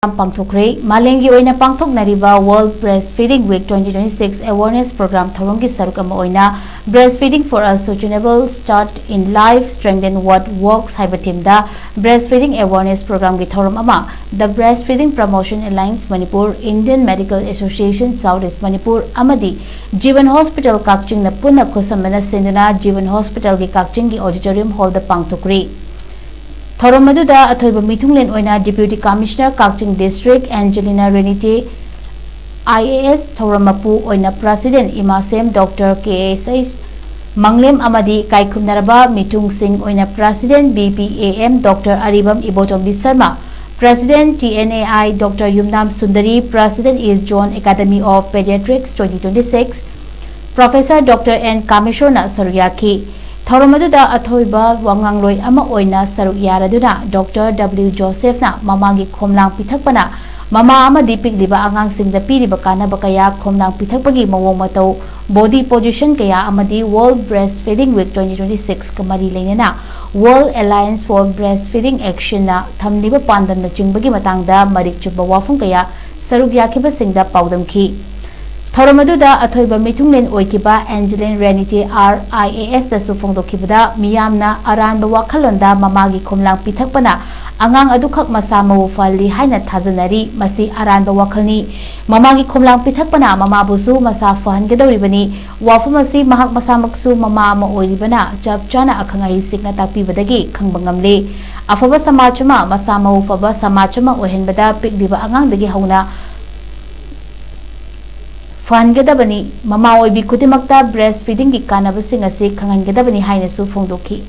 Pangthokkhre Malengi oina Pangthoknariba World Breastfeeding Week 2026 Awareness Program Thorongki saruk ama oina Breastfeeding for a Sustainable Start in Life Strengthen What Works haiba themda Breastfeeding Awareness Program ki thoram ama The Breastfeeding Promotion Alliance Manipur, Indian Medical Association Southeast Manipur amadi Jivan Hospital Kakching na punna khusamana senduna Jivan Hospital ki Kakching ki Auditorium Hall da Pangthokkhre Thoromaduda athoiba mithunglen oina Deputy Commissioner Kakching District Angelina Renite IAS Thoramapu oina President Imasem Dr. KSS Manglem amadi Kaikumnaraba Mithung Singh oina President BPAM Dr. Aribam Ibotombi Sharma President TNAI Dr. Yumnam Sundari President East Zone Academy of Pediatrics 2026 Professor Dr. N. Kamishona Saryaki Thoromaduda athoiba wangangloi ama oina saruk yaraduna Dr. W. Joseph na mamagi khomlang pithakpana mama amadi pikliba angang singda piriba kanaba kaya khomlang pithakpagi mawong matau body position kaya amadi World Breastfeeding Week 2026 kamari leinana World Alliance for Breastfeeding Action na thamliba pandam na jingbagi matangda marik chuba wafung kaya saruk yakiba singda paudamki Thoromaduda athoiba mithunglen oikiba Angelina Renite RIAS da sufongdokibada miyamna aranba wakhalonda mamagi khomlang pithakpana angang adukhak masa mawu falli haina thajanari masi aranba wakhalni mamagi khomlang pithakpana mama busu masa fahangadoribani wafumasi mahak masamaksu mama ma oiribana chapchana akhangai sikna takpibadagi khangbangamle afaba samachama masa mawu faba samachama ohenbada pikliba angangdagi hauna Fangedabani, Mama Oibi Kutimakta breastfeeding ki kanabasing asi khangan gedabani haina su phongdokhi